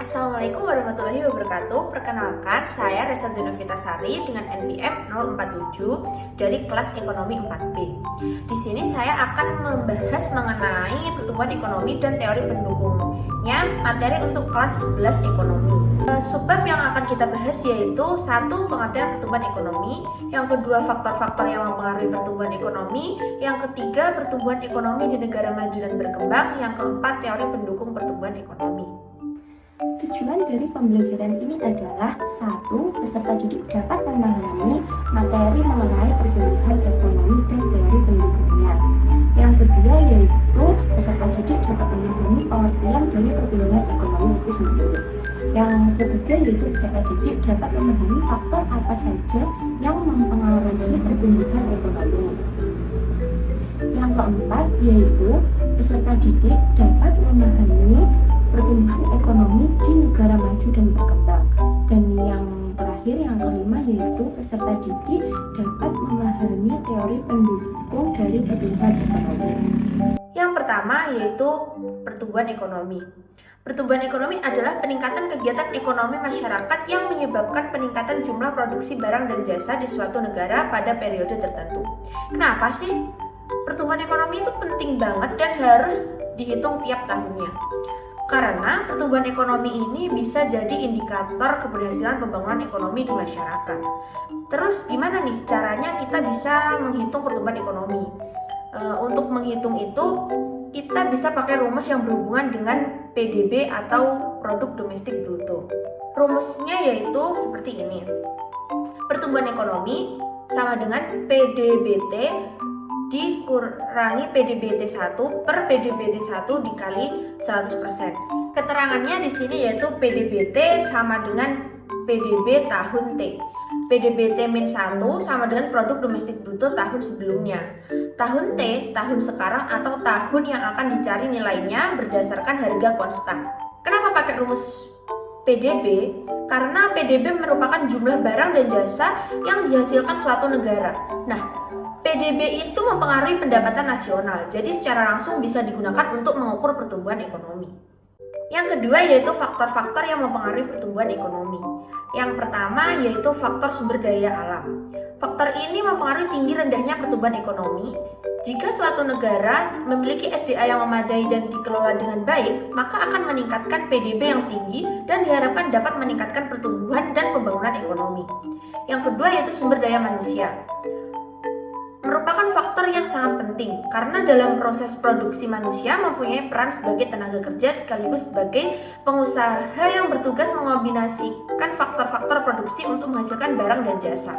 Assalamualaikum warahmatullahi wabarakatuh. Perkenalkan, saya Resa Denovitasari dengan NPM 047 dari kelas Ekonomi 4B. Di sini saya akan membahas mengenai pertumbuhan ekonomi dan teori pendukungnya, materi untuk kelas 11 Ekonomi. Subbab yang akan kita bahas yaitu 1. Pengertian pertumbuhan ekonomi, yang kedua faktor-faktor yang mempengaruhi pertumbuhan ekonomi, yang ketiga pertumbuhan ekonomi di negara maju dan berkembang, yang keempat teori pendukung pertumbuhan ekonomi. Tujuan dari pembelajaran ini adalah 1. Peserta didik dapat memahami materi mengenai pertumbuhan ekonomi dan teori pendukungnya. Yang kedua yaitu peserta didik dapat memahami pengertian dari pertumbuhan ekonomi itu sendiri. Yang ketiga yaitu peserta didik dapat memahami faktor apa saja yang mempengaruhi pertumbuhan ekonomi. Yang keempat yaitu peserta didik dapat memahami pertumbuhan ekonomi di negara maju dan berkembang. Dan yang terakhir, yang kelima yaitu peserta didik dapat memahami teori pendukung dari pertumbuhan ekonomi. Yang pertama yaitu pertumbuhan ekonomi. Pertumbuhan ekonomi adalah peningkatan kegiatan ekonomi masyarakat yang menyebabkan peningkatan jumlah produksi barang dan jasa di suatu negara pada periode tertentu. Kenapa sih? Pertumbuhan ekonomi itu penting banget dan harus dihitung tiap tahunnya. Karena pertumbuhan ekonomi ini bisa jadi indikator keberhasilan pembangunan ekonomi di masyarakat. Terus gimana nih caranya kita bisa menghitung pertumbuhan ekonomi? Untuk menghitung itu, kita bisa pakai rumus yang berhubungan dengan PDB atau Produk Domestik Bruto. Rumusnya yaitu seperti ini. Pertumbuhan ekonomi sama dengan PDBT dikurangi PDBT 1 per PDBT 1 dikali 100%. Keterangannya di sini yaitu PDBT sama dengan PDB tahun T. PDBT min 1 sama dengan produk domestik bruto tahun sebelumnya. Tahun T, tahun sekarang atau tahun yang akan dicari nilainya berdasarkan harga konstan. Kenapa pakai rumus PDB? Karena PDB merupakan jumlah barang dan jasa yang dihasilkan suatu negara. Nah, PDB itu mempengaruhi pendapatan nasional, jadi secara langsung bisa digunakan untuk mengukur pertumbuhan ekonomi. Yang kedua yaitu faktor-faktor yang mempengaruhi pertumbuhan ekonomi. Yang pertama yaitu faktor sumber daya alam. Faktor ini mempengaruhi tinggi rendahnya pertumbuhan ekonomi. Jika suatu negara memiliki SDA yang memadai dan dikelola dengan baik, maka akan meningkatkan PDB yang tinggi dan diharapkan dapat meningkatkan pertumbuhan dan pembangunan ekonomi. Yang kedua yaitu sumber daya manusia. Merupakan faktor yang sangat penting karena dalam proses produksi manusia mempunyai peran sebagai tenaga kerja sekaligus sebagai pengusaha yang bertugas mengombinasikan faktor-faktor produksi untuk menghasilkan barang dan jasa.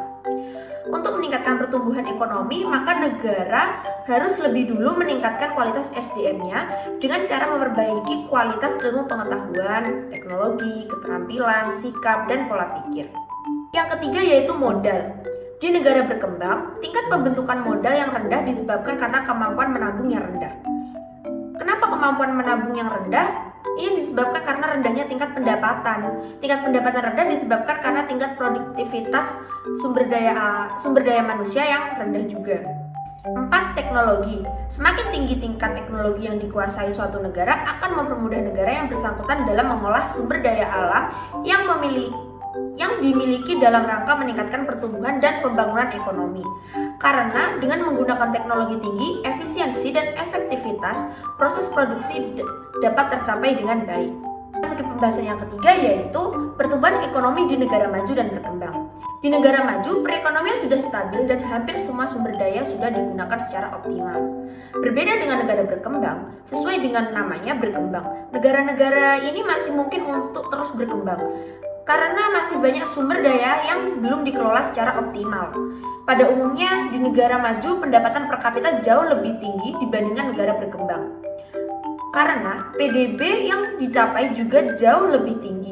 Untuk meningkatkan pertumbuhan ekonomi, maka negara harus lebih dulu meningkatkan kualitas SDM-nya dengan cara memperbaiki kualitas ilmu pengetahuan, teknologi, keterampilan, sikap, dan pola pikir. Yang ketiga yaitu modal. Di negara berkembang, tingkat pembentukan modal yang rendah disebabkan karena kemampuan menabung yang rendah. Kenapa kemampuan menabung yang rendah? Ini disebabkan karena rendahnya tingkat pendapatan. Tingkat pendapatan rendah disebabkan karena tingkat produktivitas sumber daya manusia yang rendah juga. 4. Teknologi. Semakin tinggi tingkat teknologi yang dikuasai suatu negara akan mempermudah negara yang bersangkutan dalam mengolah sumber daya alam yang dimiliki dalam rangka meningkatkan pertumbuhan dan pembangunan ekonomi. Karena dengan menggunakan teknologi tinggi, efisiensi dan efektivitas proses produksi dapat tercapai dengan baik. Masuk ke pembahasan yang ketiga yaitu pertumbuhan ekonomi di negara maju dan berkembang. Di negara maju, perekonomian sudah stabil dan hampir semua sumber daya sudah digunakan secara optimal. Berbeda dengan negara berkembang, sesuai dengan namanya berkembang, negara-negara ini masih mungkin untuk terus berkembang karena masih banyak sumber daya yang belum dikelola secara optimal. Pada umumnya, di negara maju pendapatan per kapita jauh lebih tinggi dibandingkan negara berkembang. Karena PDB yang dicapai juga jauh lebih tinggi.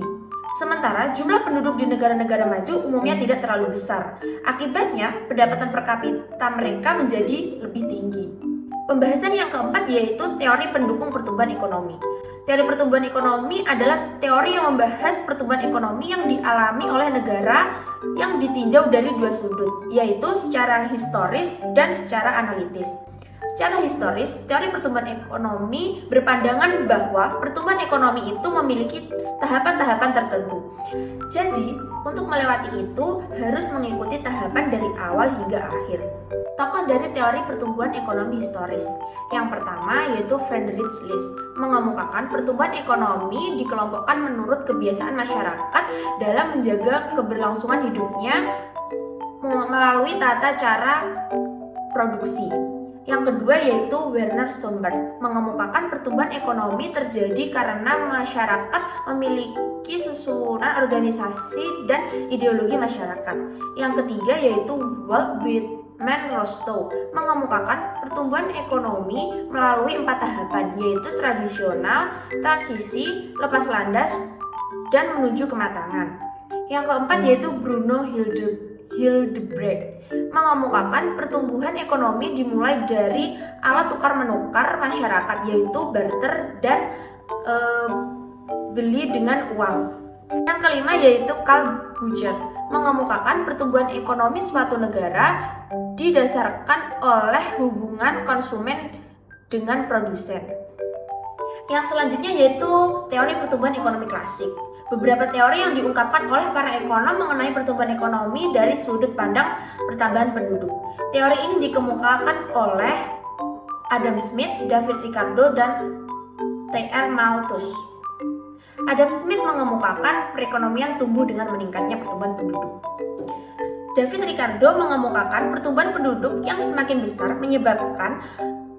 Sementara jumlah penduduk di negara-negara maju umumnya tidak terlalu besar. Akibatnya, pendapatan per kapita mereka menjadi lebih tinggi. Pembahasan yang keempat yaitu teori pendukung pertumbuhan ekonomi. Teori pertumbuhan ekonomi adalah teori yang membahas pertumbuhan ekonomi yang dialami oleh negara yang ditinjau dari dua sudut, yaitu secara historis dan secara analitis. Secara historis, teori pertumbuhan ekonomi berpandangan bahwa pertumbuhan ekonomi itu memiliki tahapan-tahapan tertentu. Jadi, untuk melewati itu harus mengikuti tahapan dari awal hingga akhir. Tokoh dari teori pertumbuhan ekonomi historis. Yang pertama yaitu Friedrich List, mengemukakan pertumbuhan ekonomi dikelompokkan menurut kebiasaan masyarakat dalam menjaga keberlangsungan hidupnya melalui tata cara produksi. Yang kedua yaitu Werner Schomburg, mengemukakan pertumbuhan ekonomi terjadi karena masyarakat memiliki susunan organisasi dan ideologi masyarakat. Yang ketiga yaitu Walt Whitman Rostow, mengemukakan pertumbuhan ekonomi melalui 4 tahapan, yaitu tradisional, transisi, lepas landas, dan menuju kematangan. Yang keempat yaitu Bruno Hildebrand, mengemukakan pertumbuhan ekonomi dimulai dari alat tukar-menukar masyarakat, yaitu barter dan beli dengan uang. Yang kelima yaitu Karl Bucher, mengemukakan pertumbuhan ekonomi suatu negara didasarkan oleh hubungan konsumen dengan produsen. Yang selanjutnya yaitu teori pertumbuhan ekonomi klasik. Beberapa teori yang diungkapkan oleh para ekonom mengenai pertumbuhan ekonomi dari sudut pandang pertambahan penduduk. Teori ini dikemukakan oleh Adam Smith, David Ricardo, dan T.R. Malthus. Adam Smith mengemukakan perekonomian tumbuh dengan meningkatnya pertumbuhan penduduk. David Ricardo mengemukakan pertumbuhan penduduk yang semakin besar menyebabkan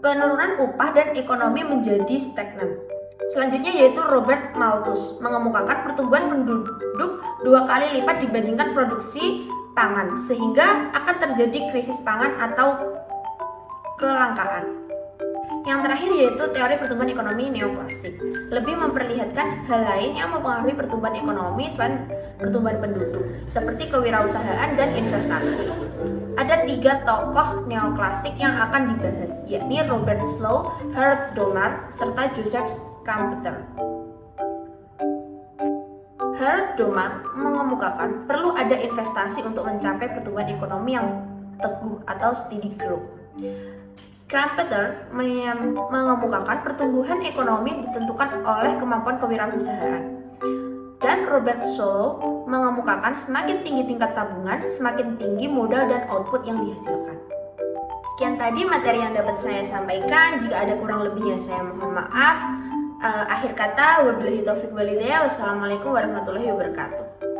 penurunan upah dan ekonomi menjadi stagnan. Selanjutnya yaitu Robert Malthus, mengemukakan pertumbuhan penduduk 2 kali lipat dibandingkan produksi pangan, sehingga akan terjadi krisis pangan atau kelangkaan. Yang terakhir yaitu teori pertumbuhan ekonomi neoklasik, lebih memperlihatkan hal lain yang mempengaruhi pertumbuhan ekonomi selain pertumbuhan penduduk, seperti kewirausahaan dan investasi. Ada 3 tokoh neoklasik yang akan dibahas, yakni Robert Slow, Harold Domar, serta Joseph Schumpeter. Harold Domar mengemukakan perlu ada investasi untuk mencapai pertumbuhan ekonomi yang teguh atau steady growth. Schumpeter mengemukakan pertumbuhan ekonomi ditentukan oleh kemampuan kewirausahaan. Dan Robert Slow mengemukakan semakin tinggi tingkat tabungan, semakin tinggi modal dan output yang dihasilkan. Sekian tadi materi yang dapat saya sampaikan. Jika ada kurang lebihnya saya mohon maaf. Akhir kata, wabillahi taufiq walhidayah. Wassalamualaikum warahmatullahi wabarakatuh.